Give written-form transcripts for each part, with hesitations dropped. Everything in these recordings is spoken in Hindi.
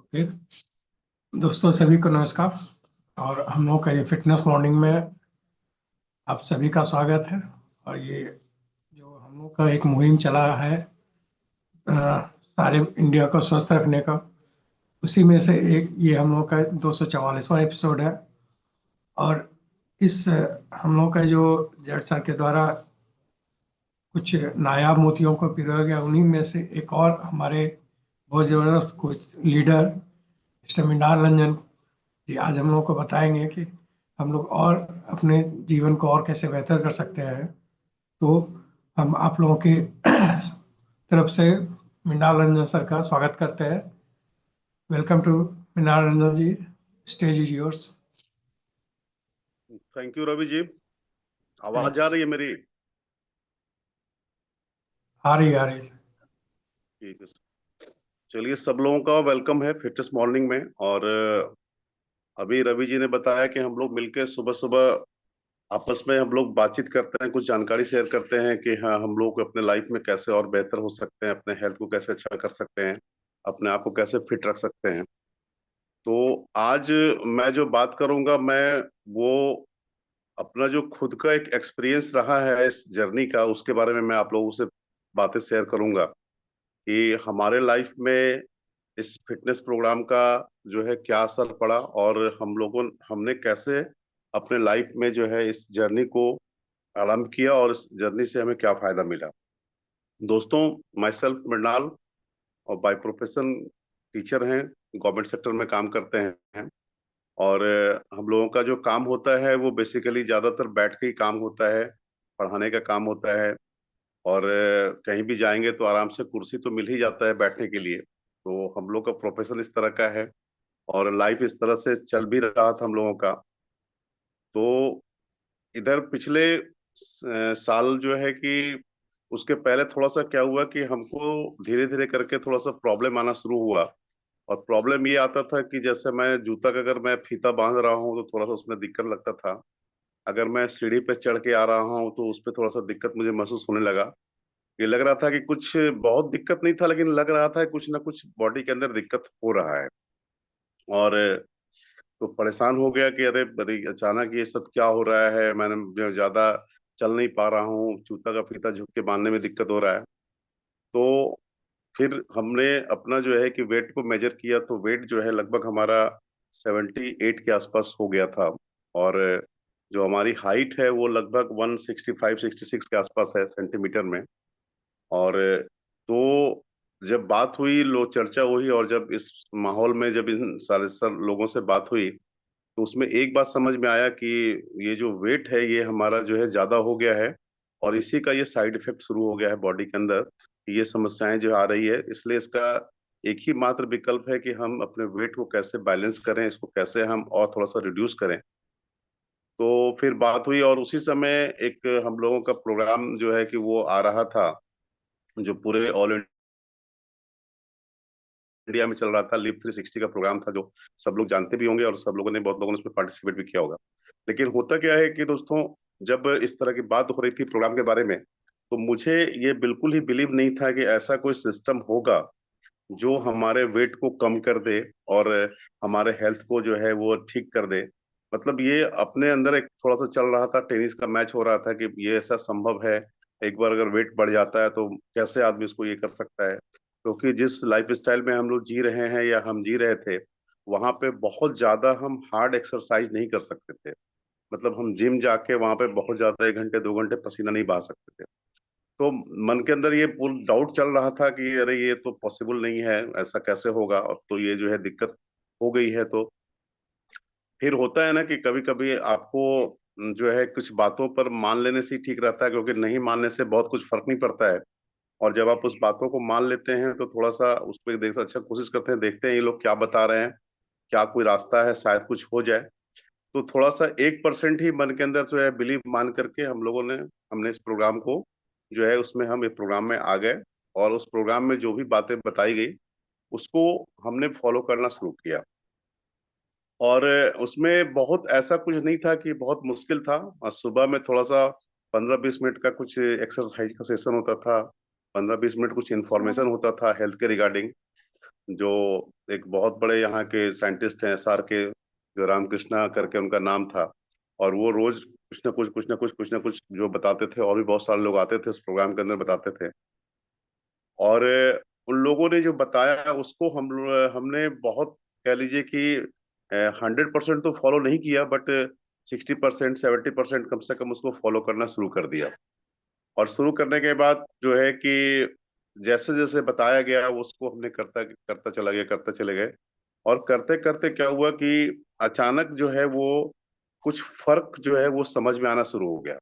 ओके। दोस्तों सभी को नमस्कार। और हम लोग का ये फिटनेस मॉर्निंग में आप सभी का स्वागत है। और ये जो हम लोग का एक मुहिम चला है सारे इंडिया को स्वस्थ रखने का, उसी में से एक ये हम लोग का 244वां एपिसोड है। और इस हम लोग का जो जेड सर के द्वारा कुछ नायाब मोतियों को पिरोया गया, उन्हीं में से एक और हमारे बहुत ज़बरदस्त कुछ लीडर मिस्टर मृणाल रंजन जी आज हम लोग को बताएंगे कि हम लोग और अपने जीवन को और कैसे बेहतर कर सकते हैं। तो हम आप लोगों की तरफ से मृणाल रंजन सर का स्वागत करते हैं। Welcome to Mrinal Ranjan ji, stage is yours. Thank you Ravi ji. आवाज Thanks. आ रही है मेरी? आ रही है। ठीक है। चलिए, सब लोगों का वेलकम है फिटनेस मॉर्निंग में। और अभी रवि जी ने बताया कि हम लोग मिलकर सुबह सुबह आपस में हम लोग बातचीत करते हैं, कुछ जानकारी शेयर करते हैं कि हाँ, हम लोग अपने लाइफ में कैसे और बेहतर हो सकते हैं, अपने हेल्थ को कैसे अच्छा कर सकते हैं, अपने आप को कैसे फिट रख सकते हैं। तो आज मैं जो बात करूंगा, मैं वो अपना जो खुद का एक एक्सपीरियंस रहा है इस जर्नी का, उसके बारे में मैं आप लोगों से बातें शेयर करूंगा कि हमारे लाइफ में इस फिटनेस प्रोग्राम का जो है क्या असर पड़ा, और हमने कैसे अपने लाइफ में जो है इस जर्नी को आरंभ किया, और इस जर्नी से हमें क्या फायदा मिला। दोस्तों, माई सेल्फ मृणाल, और बाय प्रोफेशन टीचर हैं, गवर्नमेंट सेक्टर में काम करते हैं। और हम लोगों का जो काम होता है वो बेसिकली ज्यादातर बैठ के ही काम होता है, पढ़ाने का काम होता है। और कहीं भी जाएंगे तो आराम से कुर्सी तो मिल ही जाता है बैठने के लिए। तो हम लोग का प्रोफेशन इस तरह का है, और लाइफ इस तरह से चल भी रहा था हम लोगों का। तो इधर पिछले साल जो है कि उसके पहले थोड़ा सा क्या हुआ कि हमको धीरे धीरे करके थोड़ा सा प्रॉब्लम आना शुरू हुआ। और प्रॉब्लम ये आता था कि जैसे मैं जूता का अगर मैं फीता बांध रहा हूँ तो थोड़ा सा उसमें दिक्कत लगता था। अगर मैं सीढ़ी पे चढ़ के आ रहा हूँ तो उस पर थोड़ा सा दिक्कत मुझे महसूस होने लगा। ये लग रहा था कि कुछ बहुत दिक्कत नहीं था, लेकिन लग रहा था कि कुछ ना कुछ बॉडी के अंदर दिक्कत हो रहा है। और तो परेशान हो गया कि अरे अरे, अचानक ये सब क्या हो रहा है, मैंने जो ज्यादा चल नहीं पा रहा हूँ, जूता का फीता झुक के बांधने में दिक्कत हो रहा है। तो फिर हमने अपना जो है कि वेट को मेजर किया, तो वेट जो है लगभग हमारा 78 के आसपास हो गया था। और जो हमारी हाइट है वो लगभग 165-166 के आसपास है सेंटीमीटर में। और तो जब बात हुई, लो चर्चा हुई, और जब इस माहौल में जब इन सारे सब लोगों से बात हुई, तो उसमें एक बात समझ में आया कि ये जो वेट है ये हमारा जो है ज्यादा हो गया है, और इसी का ये साइड इफेक्ट शुरू हो गया है बॉडी के अंदर। ये समस्याएं जो आ रही है, इसलिए इसका एक ही मात्र विकल्प है कि हम अपने वेट को कैसे बैलेंस करें, इसको कैसे हम और थोड़ा सा रिड्यूस करें। तो फिर बात हुई, और उसी समय एक हम लोगों का प्रोग्राम जो है कि वो आ रहा था, जो पूरे ऑल इंडिया में चल रहा था। लिव 360 का प्रोग्राम था, जो सब लोग जानते भी होंगे, और सब लोगों ने, बहुत लोगों ने उसमें पार्टिसिपेट भी किया होगा। लेकिन होता क्या है कि दोस्तों, जब इस तरह की बात हो रही थी प्रोग्राम के बारे में, तो मुझे ये बिल्कुल ही बिलीव नहीं था कि ऐसा कोई सिस्टम होगा जो हमारे वेट को कम कर दे और हमारे हेल्थ को जो है वो ठीक कर दे। मतलब ये अपने अंदर एक थोड़ा सा चल रहा था, टेनिस का मैच हो रहा था कि ये ऐसा संभव है, एक बार अगर वेट बढ़ जाता है तो कैसे आदमी उसको ये कर सकता है। क्योंकि जिस लाइफ स्टाइल में हम लोग जी रहे हैं या हम जी रहे थे, वहां पे बहुत ज्यादा हम हार्ड एक्सरसाइज नहीं कर सकते थे। मतलब हम जिम जाके वहां पे बहुत ज्यादा 1 घंटे 2 घंटे पसीना नहीं बहा सकते थे। तो मन के अंदर ये डाउट चल रहा था कि अरे ये तो पॉसिबल नहीं है, ऐसा कैसे होगा। अब तो ये जो है दिक्कत हो गई है। तो फिर होता है ना कि कभी कभी आपको जो है कुछ बातों पर मान लेने से ही ठीक रहता है, क्योंकि नहीं मानने से बहुत कुछ फर्क नहीं पड़ता है। और जब आप उस बातों को मान लेते हैं तो थोड़ा सा उस पर देख अच्छा कोशिश करते हैं, देखते हैं ये लोग क्या बता रहे हैं, क्या कोई रास्ता है, शायद कुछ हो जाए। तो थोड़ा सा 1% ही मन के अंदर जो है बिलीव मान करके हमने इस प्रोग्राम को जो है उसमें हम इस प्रोग्राम में आ गए। और उस प्रोग्राम में जो भी बातें बताई गई उसको हमने फॉलो करना शुरू किया। और उसमें बहुत ऐसा कुछ नहीं था कि बहुत मुश्किल था। और सुबह में थोड़ा सा 15-20 मिनट का कुछ एक्सरसाइज का सेशन होता था, 15-20 मिनट कुछ इन्फॉर्मेशन होता था हेल्थ के रिगार्डिंग। जो एक बहुत बड़े यहाँ के साइंटिस्ट हैं, SR के, जो रामकृष्णा करके उनका नाम था। और वो रोज कुछ ना कुछ जो बताते थे, और भी बहुत सारे लोग आते थे उस प्रोग्राम के अंदर बताते थे। और उन लोगों ने जो बताया उसको हमने बहुत, कह लीजिए कि 100% तो फॉलो नहीं किया, बट 60% 70% कम से कम उसको फॉलो करना शुरू कर दिया। और शुरू करने के बाद जो है कि जैसे जैसे बताया गया उसको हमने करता करता चले गए। और करते करते क्या हुआ कि अचानक जो है वो कुछ फर्क जो है वो समझ में आना शुरू हो गया।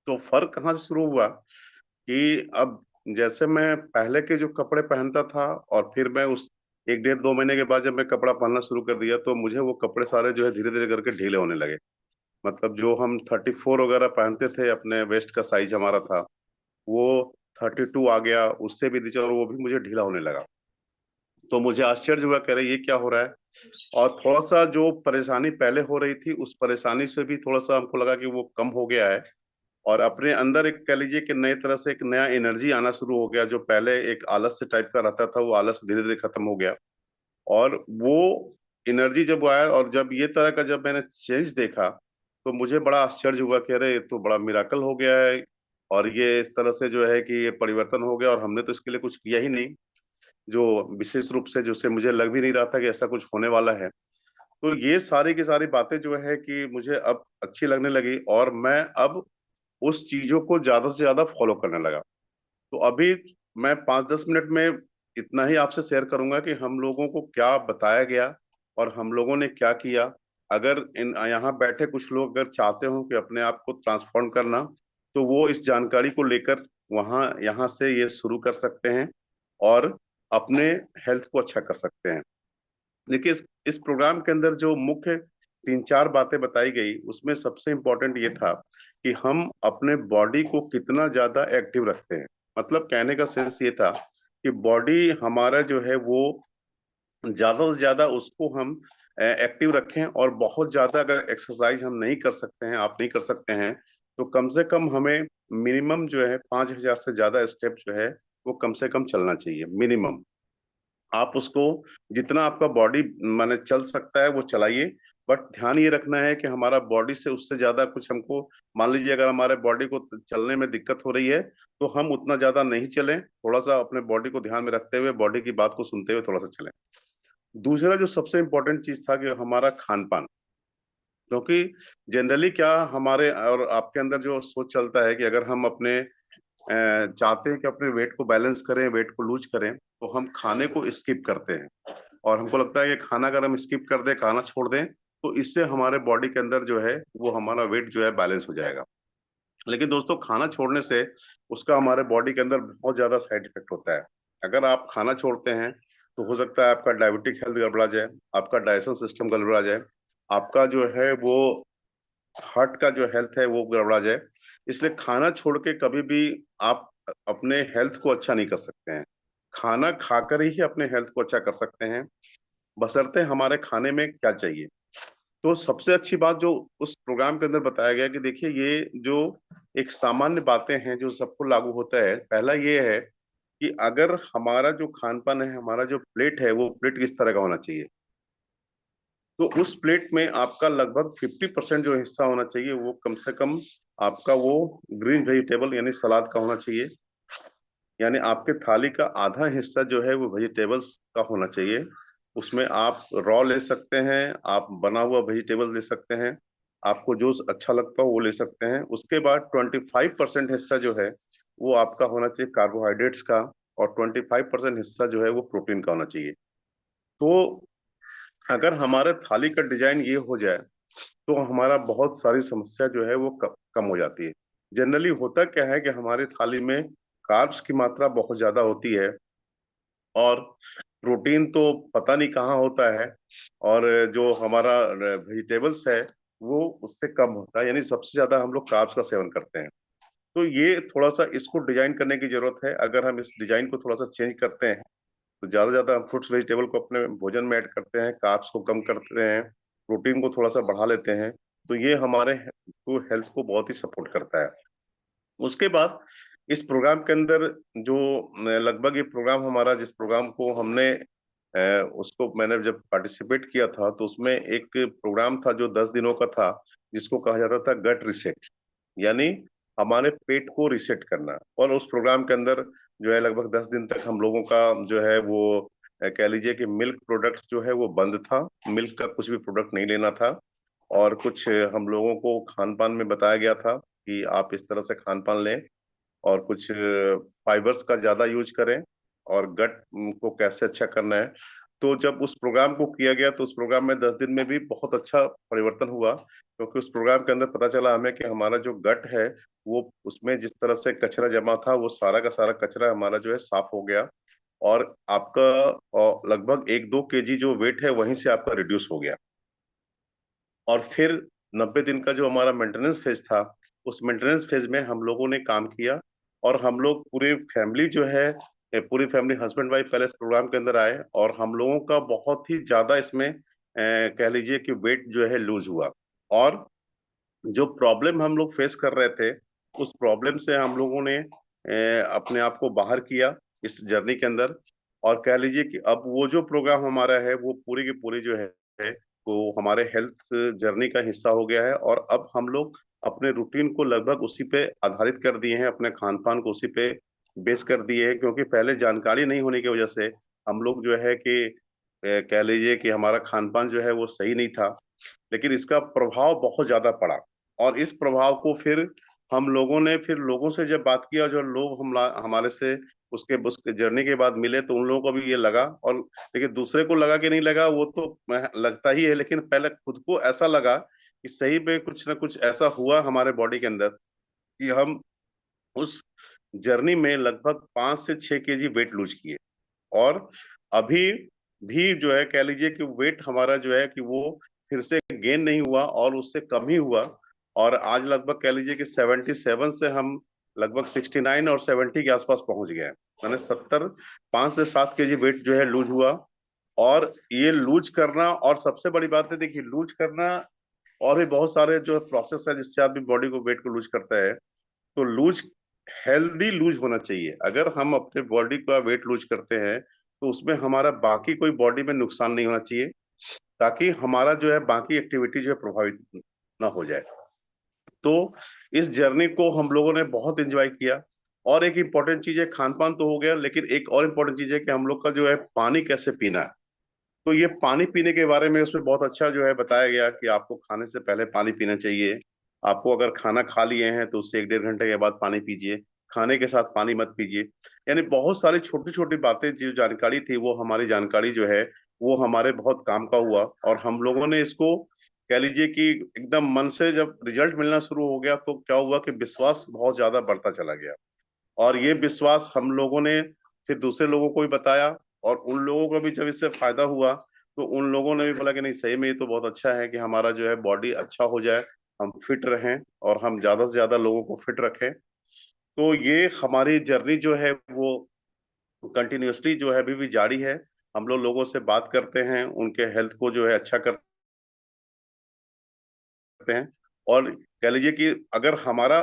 तो फर्क कहाँ से शुरू हुआ कि अब जैसे मैं पहले के जो कपड़े पहनता था, और फिर मैं उस 1 डेढ़ 2 महीने के बाद जब मैं कपड़ा पहनना शुरू कर दिया, तो मुझे वो कपड़े सारे जो है धीरे धीरे करके ढीले होने लगे। मतलब जो हम 34 वगैरह पहनते थे, अपने वेस्ट का साइज हमारा था, वो 32 आ गया, उससे भी नीचे, और वो भी मुझे ढीला होने लगा। तो मुझे आश्चर्य हुआ, कह रहे ये क्या हो रहा है। और थोड़ा सा जो परेशानी पहले हो रही थी, उस परेशानी से भी थोड़ा सा हमको लगा कि वो कम हो गया है। और अपने अंदर एक, कह लीजिए कि नई तरह से एक नया एनर्जी आना शुरू हो गया। जो पहले एक आलस से टाइप का रहता था, वो आलस धीरे धीरे खत्म हो गया। और वो एनर्जी जब आया, और जब ये तरह का जब मैंने चेंज देखा, तो मुझे बड़ा आश्चर्य हुआ कि अरे ये तो बड़ा मिराकल हो गया है। और ये इस तरह से जो है कि ये परिवर्तन हो गया, और हमने तो इसके लिए कुछ किया ही नहीं, जो विशेष रूप से, जिससे मुझे लग भी नहीं रहा था कि ऐसा कुछ होने वाला है। तो ये सारी की सारी बातें जो है कि मुझे अब अच्छी लगने लगी, और मैं अब उस चीजों को ज्यादा से ज्यादा फॉलो करने लगा। तो अभी मैं 5-10 मिनट में इतना ही आपसे शेयर करूंगा कि हम लोगों को क्या बताया गया और हम लोगों ने क्या किया। अगर इन यहाँ बैठे कुछ लोग अगर चाहते हो कि अपने आप को ट्रांसफॉर्म करना, तो वो इस जानकारी को लेकर वहाँ यहाँ से ये शुरू कर सकते हैं, और अपने हेल्थ को अच्छा कर सकते हैं। देखिए, इस प्रोग्राम के अंदर जो मुख्य 3-4 बातें बताई गई, उसमें सबसे इम्पोर्टेंट ये था कि हम अपने बॉडी को कितना ज्यादा एक्टिव रखते हैं। मतलब कहने का सेंस ये था कि बॉडी हमारा जो है वो ज्यादा से ज्यादा उसको हम एक्टिव रखें। और बहुत ज्यादा अगर एक्सरसाइज हम नहीं कर सकते हैं, आप नहीं कर सकते हैं, तो कम से कम हमें मिनिमम जो है 5,000 से ज्यादा स्टेप जो है वो कम से कम चलना चाहिए, मिनिमम। आप उसको जितना आपका बॉडी माने चल सकता है वो चलाइए। बट ध्यान ये रखना है कि हमारा बॉडी से उससे ज्यादा कुछ हमको, मान लीजिए अगर हमारे बॉडी को चलने में दिक्कत हो रही है, तो हम उतना ज्यादा नहीं चलें, थोड़ा सा अपने बॉडी को ध्यान में रखते हुए, बॉडी की बात को सुनते हुए थोड़ा सा चलें। दूसरा जो सबसे इम्पोर्टेंट चीज था कि हमारा खान पान। क्योंकि जनरली क्या हमारे और आपके अंदर जो सोच चलता है कि अगर हम अपने चाहते हैं कि अपने वेट को बैलेंस करें, वेट को लूज करें, तो हम खाने को स्किप करते हैं। और हमको लगता है कि खाना अगर हम स्किप कर दें, खाना छोड़ दें, तो इससे हमारे बॉडी के अंदर जो है वो हमारा वेट जो है बैलेंस हो जाएगा। लेकिन दोस्तों, खाना छोड़ने से उसका हमारे बॉडी के अंदर बहुत ज्यादा साइड इफेक्ट होता है। अगर आप खाना छोड़ते हैं, तो हो सकता है आपका डायबिटिक हेल्थ गड़बड़ा जाए, आपका डाइजेशन सिस्टम गड़बड़ा जाए, आपका जो है वो हार्ट का जो हेल्थ है वो गड़बड़ा जाए। इसलिए खाना छोड़ के कभी भी आप अपने हेल्थ को अच्छा नहीं कर सकते हैं। खाना खाकर ही अपने हेल्थ को अच्छा कर सकते हैं, बशर्ते हमारे खाने में क्या चाहिए। तो सबसे अच्छी बात जो उस प्रोग्राम के अंदर बताया गया कि देखिए, ये जो एक सामान्य बातें हैं जो सबको लागू होता है। पहला ये है कि अगर हमारा जो खान पान है, हमारा जो प्लेट है, वो प्लेट किस तरह का होना चाहिए। तो उस प्लेट में आपका लगभग 50% जो हिस्सा होना चाहिए, वो कम से कम आपका वो ग्रीन वेजिटेबल यानी सलाद का होना चाहिए। यानी आपके थाली का आधा हिस्सा जो है वो वेजिटेबल्स का होना चाहिए। उसमें आप रॉ ले सकते हैं, आप बना हुआ वेजिटेबल ले सकते हैं, आपको जो अच्छा लगता हो वो ले सकते हैं। उसके बाद 25% हिस्सा जो है वो आपका होना चाहिए कार्बोहाइड्रेट्स का, और 25% हिस्सा जो है वो प्रोटीन का होना चाहिए। तो अगर हमारे थाली का डिजाइन ये हो जाए, तो हमारा बहुत सारी समस्या जो है वो कम हो जाती है। जनरली होता क्या है कि हमारी थाली में कार्ब्स की मात्रा बहुत ज्यादा होती है, और प्रोटीन तो पता नहीं कहाँ होता है, और जो हमारा वेजिटेबल्स है वो उससे कम होता है। यानी सबसे ज्यादा हम लोग कार्ब्स का सेवन करते हैं। तो ये थोड़ा सा इसको डिजाइन करने की जरूरत है। अगर हम इस डिजाइन को थोड़ा सा चेंज करते हैं, तो ज्यादा से ज्यादा हम फ्रूट्स वेजिटेबल को अपने भोजन में ऐड करते हैं, कार्ब्स को कम करते हैं, प्रोटीन को थोड़ा सा बढ़ा लेते हैं, तो ये हमारे हेल्थ को बहुत ही सपोर्ट करता है। उसके बाद इस प्रोग्राम के अंदर जो लगभग ये प्रोग्राम हमारा, जिस प्रोग्राम को हमने उसको मैंने जब पार्टिसिपेट किया था, तो उसमें एक प्रोग्राम था जो 10 दिनों का था, जिसको कहा जाता था गट रिसेट, यानी हमारे पेट को रिसेट करना। और उस प्रोग्राम के अंदर जो है लगभग 10 दिन तक हम लोगों का जो है वो कह लीजिए कि मिल्क प्रोडक्ट्स जो है वो बंद था, मिल्क का कुछ भी प्रोडक्ट नहीं लेना था। और कुछ हम लोगों को खान पान में बताया गया था कि आप इस तरह से खान पान लें, और कुछ फाइबर्स का ज्यादा यूज करें, और गट को कैसे अच्छा करना है। तो जब उस प्रोग्राम को किया गया, तो उस प्रोग्राम में 10 दिन में भी बहुत अच्छा परिवर्तन हुआ, क्योंकि उस प्रोग्राम के अंदर पता चला हमें कि हमारा जो गट है, वो उसमें जिस तरह से कचरा जमा था, वो सारा का सारा कचरा हमारा जो है साफ हो गया। और आपका लगभग 1-2 केजी जो वेट है वहीं से आपका रिड्यूस हो गया। और फिर 90 दिन का जो हमारा मेंटेनेंस फेज था, उस मेंटेनेंस फेज में हम लोगों ने काम किया, और हम लोग पूरी फैमिली जो है, पूरी फैमिली हस्बैंड वाइफ पहले इस प्रोग्राम के अंदर आए, और हम लोगों का बहुत ही ज्यादा इसमें कह लीजिए कि वेट जो है लूज हुआ। और जो प्रॉब्लम हम लोग फेस कर रहे थे, उस प्रॉब्लम से हम लोगों ने अपने आप को बाहर किया इस जर्नी के अंदर। और कह लीजिए कि अब वो जो प्रोग्राम हमारा है, वो पूरी की पूरी जो है वो हमारे हेल्थ जर्नी का हिस्सा हो गया है। और अब हम लोग अपने रूटीन को लगभग उसी पे आधारित कर दिए हैं, अपने खान पान को उसी पे बेस कर दिए हैं, क्योंकि पहले जानकारी नहीं होने की वजह से हम लोग जो है कि कह लीजिए कि हमारा खान पान जो है वो सही नहीं था। लेकिन इसका प्रभाव बहुत ज्यादा पड़ा, और इस प्रभाव को फिर हम लोगों ने, फिर लोगों से जब बात किया, जो लोग हमारे से उसके जर्नी के बाद मिले, तो उन लोगों को भी ये लगा। और लेकिन दूसरे को लगा कि नहीं लगा, वो तो लगता ही है, लेकिन पहले खुद को ऐसा लगा कि सही में कुछ ना कुछ ऐसा हुआ हमारे बॉडी के अंदर कि हम उस जर्नी में लगभग 5 से 6 केजी वेट लूज किए। और अभी भी जो है कह लीजिए कि वेट हमारा जो है कि वो फिर से गेन नहीं हुआ, और उससे कम ही हुआ। और आज लगभग कह लीजिए कि 77 से हम लगभग 69 और 70 के आसपास पहुंच गए हैं। मैंने 5 से 7 केजी वेट जो है लूज हुआ। और ये लूज करना, और सबसे बड़ी बात है, देखिए लूज करना और भी बहुत सारे जो प्रोसेस है जिससे आदमी बॉडी को वेट को लूज करता है। तो लूज, हेल्दी लूज होना चाहिए। अगर हम अपने बॉडी का वेट लूज करते हैं, तो उसमें हमारा बाकी कोई बॉडी में नुकसान नहीं होना चाहिए, ताकि हमारा जो है बाकी एक्टिविटी जो है प्रभावित ना हो जाए। तो इस जर्नी को हम लोगों ने बहुत एंजॉय किया। और एक इम्पॉर्टेंट चीज है, खान पान तो हो गया, लेकिन एक और इम्पोर्टेंट चीज है कि हम लोग का जो है पानी कैसे पीना है। तो ये पानी पीने के बारे में उसमें बहुत अच्छा जो है बताया गया कि आपको खाने से पहले पानी पीना चाहिए। आपको अगर खाना खा लिए हैं तो उससे 1-1.5 घंटे के बाद पानी पीजिए। खाने के साथ पानी मत पीजिए। यानी बहुत सारी छोटी छोटी बातें, जो जानकारी थी, वो हमारी जानकारी जो है वो हमारे बहुत काम का हुआ। और हम लोगों ने इसको कह लीजिए कि एकदम मन से जब रिजल्ट मिलना शुरू हो गया, तो क्या हुआ कि विश्वास बहुत ज्यादा बढ़ता चला गया। और ये विश्वास हम लोगों ने फिर दूसरे लोगों को भी बताया, और उन लोगों को भी जब इससे फायदा हुआ, तो उन लोगों ने भी बोला कि नहीं, सही में ये तो बहुत अच्छा है कि हमारा जो है बॉडी अच्छा हो जाए, हम फिट रहें, और हम ज्यादा से ज्यादा लोगों को फिट रखें। तो ये हमारी जर्नी जो है वो कंटिन्यूअसली जो है अभी भी जारी है। हम लोग लोगों से बात करते हैं, उनके हेल्थ को जो है अच्छा करते हैं। और कह लीजिए कि अगर हमारा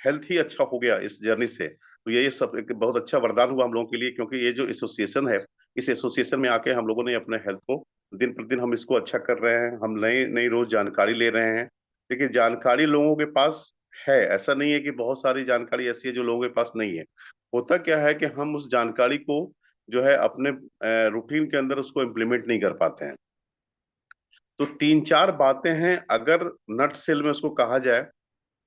हेल्थ ही अच्छा हो गया इस जर्नी से, तो ये सब एक बहुत अच्छा वरदान हुआ हम लोगों के लिए, क्योंकि ये जो एसोसिएशन है, इस एसोसिएशन में आके हम लोगों ने अपने हेल्थ को दिन प्रतिदिन हम इसको अच्छा कर रहे हैं। हम नई नई रोज जानकारी ले रहे हैं। देखिए, जानकारी लोगों के पास है, ऐसा नहीं है कि बहुत सारी जानकारी ऐसी है जो लोगों के पास नहीं है। होता क्या है कि हम उस जानकारी को जो है अपने रूटीन के अंदर उसको इम्प्लीमेंट नहीं कर पाते हैं। तो 3-4 बातें हैं, अगर नट सेल में उसको कहा जाए,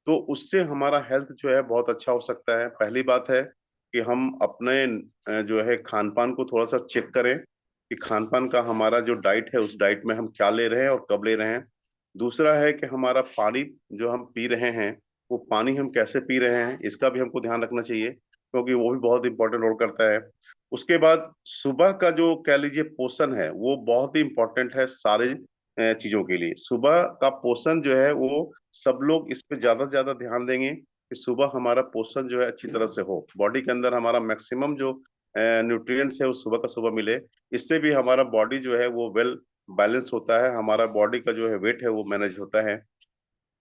तो उससे हमारा हेल्थ जो है बहुत अच्छा हो सकता है। पहली बात है कि हम अपने जो है खान पान को थोड़ा सा चेक करें कि खान पान का हमारा जो डाइट है, उस डाइट में हम क्या ले रहे हैं और कब ले रहे हैं। दूसरा है कि हमारा पानी जो हम पी रहे हैं, वो पानी हम कैसे पी रहे हैं, इसका भी हमको ध्यान रखना चाहिए, क्योंकि वो भी बहुत इंपॉर्टेंट रोल करता है। उसके बाद सुबह का जो कह लीजिए पोषण है, वो बहुत ही इंपॉर्टेंट है सारे चीजों के लिए। सुबह का पोषण जो है वो सब लोग इस पे ज्यादा से ज्यादा ध्यान देंगे कि सुबह हमारा पोषण जो है अच्छी तरह से हो, बॉडी के अंदर हमारा मैक्सिमम जो न्यूट्रिएंट्स है वो सुबह का सुबह मिले। इससे भी हमारा बॉडी जो है वो वेल बैलेंस होता है, हमारा बॉडी का जो है वेट है वो मैनेज होता है।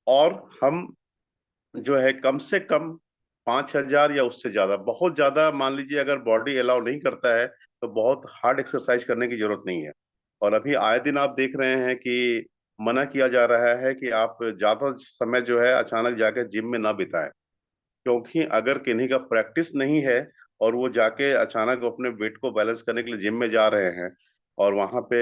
और हम जो है कम से कम 5,000 या उससे ज्यादा, बहुत ज्यादा मान लीजिए अगर बॉडी अलाउ नहीं करता है तो बहुत हार्ड एक्सरसाइज करने की जरूरत नहीं है। और अभी आए दिन आप देख रहे हैं कि मना किया जा रहा है कि आप ज्यादा समय जो है अचानक जाके जिम में ना बिताएं, क्योंकि अगर किन्हीं का प्रैक्टिस नहीं है और वो जाके अचानक अपने वेट को बैलेंस करने के लिए जिम में जा रहे हैं और वहां पे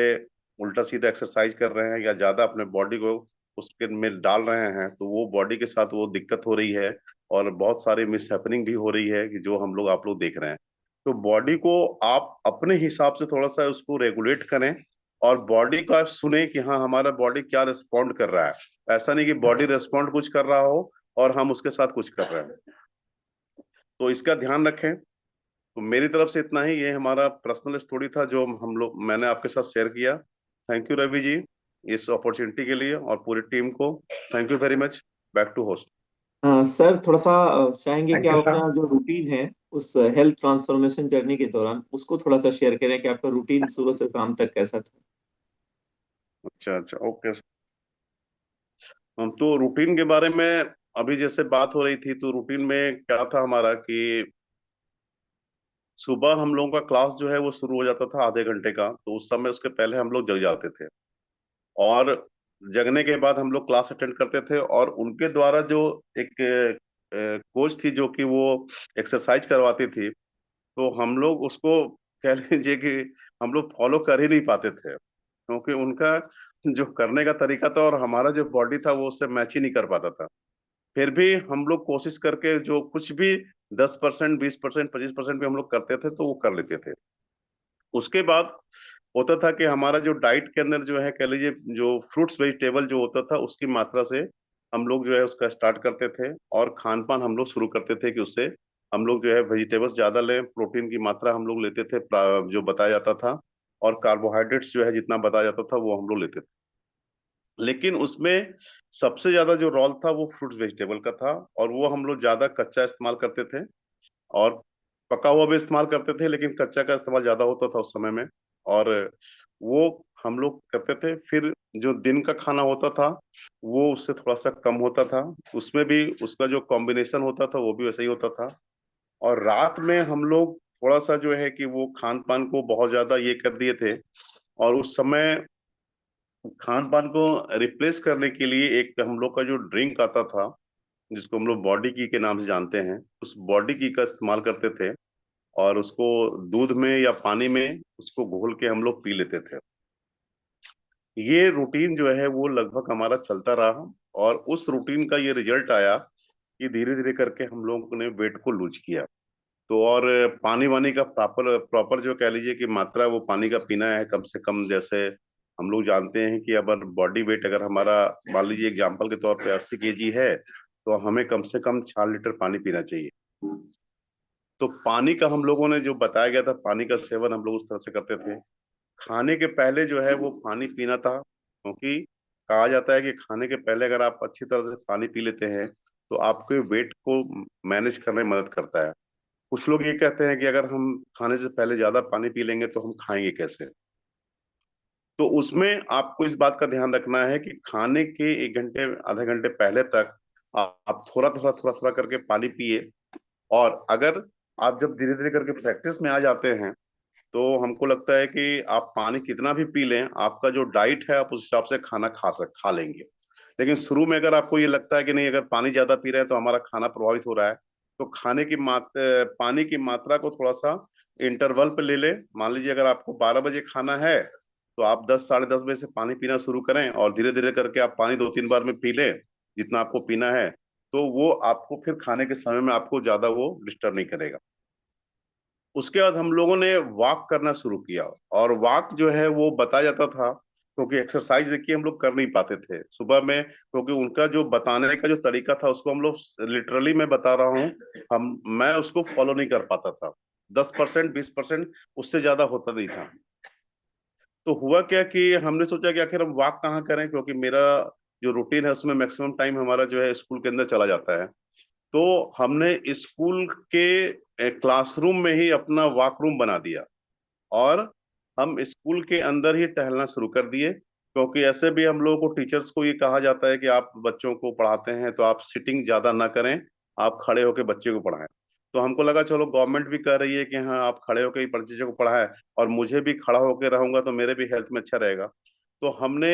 उल्टा सीधा एक्सरसाइज कर रहे हैं या ज्यादा अपने बॉडी को उसके में डाल रहे हैं, तो वो बॉडी के साथ वो दिक्कत हो रही है और बहुत सारी मिस हैपनिंग भी हो रही है कि जो हम लोग आप लोग देख रहे हैं। तो बॉडी को आप अपने हिसाब से थोड़ा सा उसको रेगुलेट करें और बॉडी का सुने कि हाँ हमारा बॉडी क्या रिस्पॉन्ड कर रहा है। ऐसा नहीं कि बॉडी रिस्पॉन्ड कुछ कर रहा हो और हम उसके साथ कुछ कर रहे हैं, तो इसका ध्यान रखें। तो मेरी तरफ से इतना ही, ये हमारा पर्सनल स्टोरी था जो हम लोग मैंने आपके साथ शेयर किया। थैंक यू रवि जी इस अपॉर्चुनिटी के लिए, और पूरी टीम को thank you very much. Back to host. Sir थोड़ा सा चाहेंगे कि थैंक यू आप सर। अपना जो रूटीन है उस हेल्थ ट्रांसफॉर्मेशन जर्नी के दौरान उसको थोड़ा सा शेयर करें कि आपका रूटीन सुबह से शाम तक कैसा था। अच्छा अच्छा, ओके। हम तो रूटीन के बारे में अभी जैसे बात हो रही थी, तो रूटीन में क्या था हमारा कि सुबह हम लोगों का क्लास जो है वो शुरू हो जाता था आधे घंटे का, तो उस समय उसके पहले हम लोग जग जाते थे। और जगने के बाद हम लोग क्लास अटेंड करते थे, और उनके द्वारा जो एक कोच थी जो कि वो एक्सरसाइज करवाती थी, तो हम लोग उसको कह लीजिए कि हम लोग फॉलो कर ही नहीं पाते थे, क्योंकि उनका जो करने का तरीका था और हमारा जो बॉडी था वो उससे मैच ही नहीं कर पाता था। फिर भी हम लोग कोशिश करके जो कुछ भी 10%, 20%, 25% भी हम लोग करते थे तो वो कर लेते थे। उसके बाद होता था कि हमारा जो डाइट के अंदर जो है कह लीजिए जो फ्रूट्स वेजिटेबल जो होता था उसकी मात्रा से हम लोग जो है उसका स्टार्ट करते थे, और खान पान हम लोग शुरू करते थे कि उससे हम लोग जो है वेजिटेबल्स ज्यादा लें, प्रोटीन की मात्रा हम लोग लेते थे जो बताया जाता था, और कार्बोहाइड्रेट्स जो है जितना बताया जाता था वो हम लोग लेते थे। लेकिन उसमें सबसे ज्यादा जो रोल था वो फ्रूट्स वेजिटेबल का था, और वो हम लोग ज्यादा कच्चा इस्तेमाल करते थे, और पका हुआ भी इस्तेमाल करते थे लेकिन कच्चा का इस्तेमाल ज्यादा होता था उस समय में। और वो हम लोग करते थे। फिर जो दिन का खाना होता था वो उससे थोड़ा सा कम होता था, उसमें भी उसका जो कॉम्बिनेशन होता था वो भी वैसे ही होता था। और रात में हम लोग थोड़ा सा जो है कि वो खान पान को बहुत ज्यादा ये कर दिए थे, और उस समय खान पान को रिप्लेस करने के लिए एक हम लोग का जो ड्रिंक आता था जिसको हम लोग बॉडी की के नाम से जानते हैं, उस बॉडी की का इस्तेमाल करते थे, और उसको दूध में या पानी में उसको घोल के हम लोग पी लेते थे। ये रूटीन जो है वो लगभग हमारा चलता रहा, और उस रूटीन का ये रिजल्ट आया कि धीरे धीरे करके हम लोगों ने वेट को लूज किया। तो और पानी वानी का प्रॉपर प्रॉपर जो कह लीजिए कि मात्रा वो पानी का पीना है कम से कम। जैसे हम लोग जानते हैं कि अगर बॉडी वेट अगर हमारा मान लीजिए एग्जाम्पल के तौर पे 80 kg है, तो हमें कम से कम 4 लीटर पानी पीना चाहिए। तो पानी का हम लोगों ने जो बताया गया था पानी का सेवन हम लोग उस तरह से करते थे। खाने के पहले जो है वो पानी पीना था, क्योंकि कहा जाता है कि खाने के पहले अगर आप अच्छी तरह से पानी पी लेते हैं तो आपके वेट को मैनेज करने में मदद करता है। कुछ लोग ये कहते हैं कि अगर हम खाने से पहले ज्यादा पानी पी लेंगे तो हम खाएंगे कैसे। तो उसमें आपको इस बात का ध्यान रखना है कि खाने के 1 घंटे आधे घंटे पहले तक आप थोड़ा थोड़ा थोड़ा थोड़ा करके पानी पिए। और अगर आप जब धीरे धीरे करके प्रैक्टिस में आ जाते हैं तो हमको लगता है कि आप पानी कितना भी पी लें, आपका जो डाइट है आप उस हिसाब से खाना खा लेंगे। लेकिन शुरू में अगर आपको ये लगता है कि नहीं, अगर पानी ज्यादा पी रहे हैं तो हमारा खाना प्रभावित हो रहा है, तो खाने की पानी की मात्रा को थोड़ा सा इंटरवल पे ले ले। मान लीजिए अगर आपको 12 बजे खाना है तो आप 10 साढ़े 10 बजे से पानी पीना शुरू करें, और धीरे धीरे करके आप पानी 2 3 बार में पी लें जितना आपको पीना है, तो वो आपको फिर खाने के समय में आपको ज्यादा वो डिस्टर्ब नहीं करेगा। उसके बाद हम लोगों ने वॉक करना शुरू किया, और वॉक जो है वो बताया जाता था, क्योंकि एक्सरसाइज देखिए हम लोग कर नहीं पाते थे सुबह में, क्योंकि उनका जो बताने का जो तरीका था उसको हम लोग लिटरली मैं बता रहा हूँ, मैं उसको फॉलो नहीं कर पाता था। 10%, 20% उससे ज्यादा होता नहीं था। तो हुआ क्या कि हमने सोचा कि आखिर हम वॉक कहाँ करें, क्योंकि मेरा जो रूटीन है उसमें मैक्सिमम टाइम हमारा जो है स्कूल के अंदर चला जाता है। तो हमने स्कूल के क्लासरूम में ही अपना वॉक रूम बना दिया, और हम स्कूल के अंदर ही टहलना शुरू कर दिए, क्योंकि ऐसे भी हम लोगों को टीचर्स को ये कहा जाता है कि आप बच्चों को पढ़ाते हैं तो आप सिटिंग ज्यादा ना करें, आप खड़े होकर बच्चे को पढ़ाएं। तो हमको लगा चलो गवर्नमेंट भी कह रही है कि हाँ आप खड़े होकर ही बच्चे को पढ़ाएं, और मुझे भी खड़ा होकर रहूंगा तो मेरे भी हेल्थ में अच्छा रहेगा। तो हमने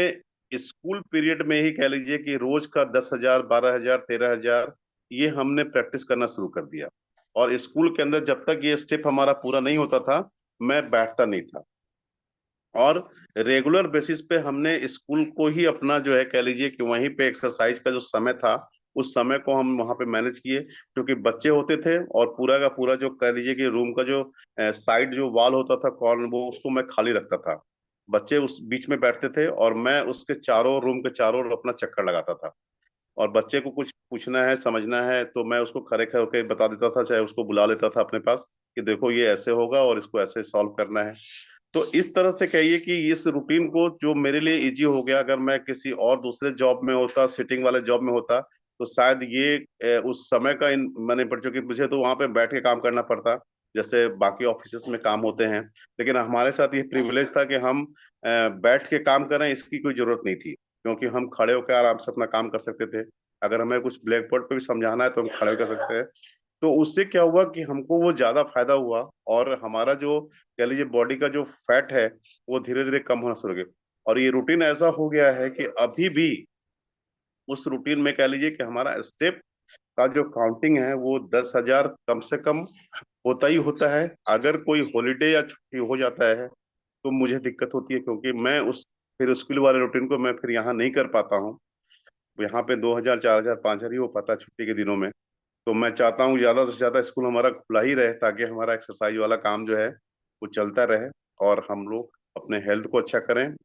स्कूल पीरियड में ही कह लीजिए कि रोज का 10,000, 12,000, 13,000 ये हमने प्रैक्टिस करना शुरू कर दिया। और स्कूल के अंदर जब तक ये स्टेप हमारा पूरा नहीं होता था, मैं बैठता नहीं था। और रेगुलर बेसिस पे हमने स्कूल को ही अपना जो है कह लीजिए कि वहीं पे एक्सरसाइज का जो समय था, उस समय को हम वहां पे मैनेज किए, क्योंकि बच्चे होते थे और पूरा का पूरा जो कह लीजिए कि रूम का जो साइड जो वॉल होता था कॉर्नर, वो उसको मैं खाली रखता था। बच्चे उस बीच में बैठते थे और मैं उसके चारों रूम के चारों ओर अपना चक्कर लगाता था। और बच्चे को कुछ पूछना है, समझना है, तो मैं उसको खड़े खड़े होकर बता देता था, चाहे उसको बुला लेता था अपने पास कि देखो ये ऐसे होगा और इसको ऐसे सॉल्व करना है। तो इस तरह से कहिए कि इस रूटीन को जो मेरे लिए इजी हो गया, अगर मैं किसी और दूसरे जॉब में होता, सिटिंग वाले जॉब में होता, तो शायद ये उस समय का इन मैंने पड़ चुकी, मुझे तो वहां पे बैठ के काम करना पड़ता जैसे बाकी ऑफिस में काम होते हैं। लेकिन हमारे साथ ये प्रिविलेज था कि हम बैठ के काम करें, इसकी कोई जरूरत नहीं थी, क्योंकि हम खड़े होकर आराम से अपना काम कर सकते थे। अगर हमें कुछ ब्लैक बोर्ड पे भी समझाना है तो हम खड़े कर सकते हैं। तो उससे क्या हुआ कि हमको वो ज्यादा फायदा हुआ, और हमारा जो कह लीजिए बॉडी का जो फैट है वो धीरे धीरे कम होना शुरू हो गया। और ये रूटीन ऐसा हो गया है कि अभी भी उस रूटीन में कह लीजिए कि हमारा स्टेप का जो काउंटिंग है वो 10,000 कम से कम होता ही होता है। अगर कोई हॉलीडे या छुट्टी हो जाता है तो मुझे दिक्कत होती है, क्योंकि मैं उस फिर स्कूल वाले रूटीन को मैं फिर यहाँ नहीं कर पाता हूँ। यहाँ पे 2,000, 4,000, 5,000 ही हो पाता है छुट्टी के दिनों में। तो मैं चाहता हूँ ज्यादा से ज्यादा स्कूल हमारा खुला ही रहे, ताकि हमारा एक्सरसाइज वाला काम जो है वो चलता रहे और हम लोग अपने हेल्थ को अच्छा करें।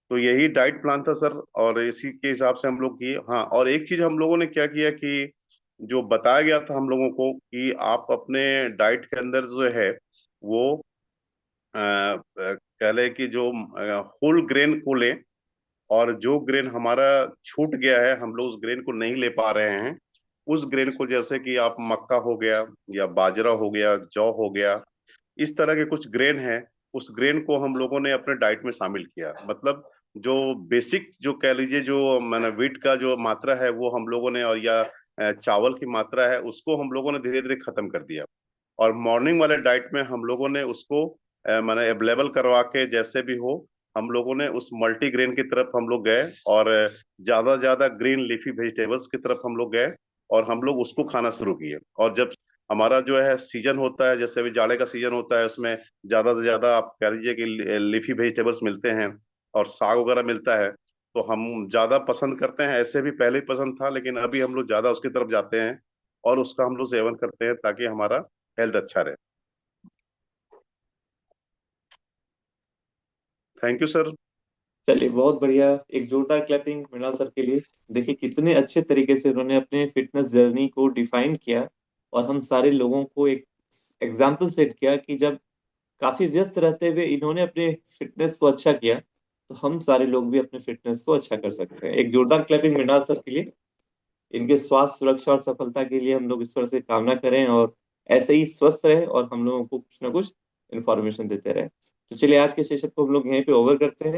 तो यही डाइट प्लान था सर, और इसी के हिसाब से हम लोग किए। हाँ, और एक चीज हम लोगों ने क्या किया कि जो बताया गया था हम लोगों को कि आप अपने डाइट के अंदर जो है वो कह लें कि जो होल ग्रेन को लें, और जो ग्रेन हमारा छूट गया है, हम लोग उस ग्रेन को नहीं ले पा रहे हैं, उस ग्रेन को जैसे कि आप मक्का हो गया या बाजरा हो गया, जौ हो गया, इस तरह के कुछ ग्रेन है, उस ग्रेन को हम लोगों ने अपने डाइट में शामिल किया। मतलब जो बेसिक जो कह लीजिए जो मैंने व्हीट का जो मात्रा है वो हम लोगों ने, और या चावल की मात्रा है, उसको हम लोगों ने धीरे धीरे खत्म कर दिया। और मॉर्निंग वाले डाइट में हम लोगों ने उसको मैंने अवेलेबल करवा के जैसे भी हो, हम लोगों ने उस मल्टीग्रेन की तरफ हम लोग गए, और ज्यादा ज्यादा ग्रीन लीफी वेजिटेबल्स की तरफ हम लोग गए, और हम लोग उसको खाना शुरू किए। और जब हमारा जो है सीजन होता है, जैसे अभी जाड़े का सीजन होता है, उसमें ज्यादा से ज्यादा आप कह लीजिए कि लीफी वेजिटेबल्स मिलते हैं और साग वगैरह मिलता है, तो हम ज्यादा पसंद करते हैं। ऐसे भी पहले ही पसंद था, लेकिन अभी हम लोग ज्यादा उसकी तरफ जाते हैं और उसका हम लोग सेवन करते हैं, ताकि हमारा हेल्थ अच्छा रहे। Thank you sir. चलिए, बहुत बढ़िया। एक जोरदार क्लैपिंग मृणाल सर के लिए। देखिए कितने अच्छे तरीके से उन्होंने अपने फिटनेस जर्नी को डिफाइन किया, और हम सारे लोगों को एक एग्जाम्पल सेट किया कि जब काफी व्यस्त रहते हुए इन्होंने अपने फिटनेस को अच्छा किया, तो हम सारे लोग भी अपने फिटनेस को अच्छा कर सकते हैं। एक जोरदार क्लैपिंग मृणाल सर के लिए। इनके स्वास्थ्य, सुरक्षा और सफलता के लिए हम लोग ईश्वर से कामना करें, और ऐसे ही स्वस्थ रहे और हम लोगों को कुछ ना कुछ इन्फॉर्मेशन देते रहे। तो चलिए, आज के सेशन को हम लोग यहीं पे ओवर करते हैं।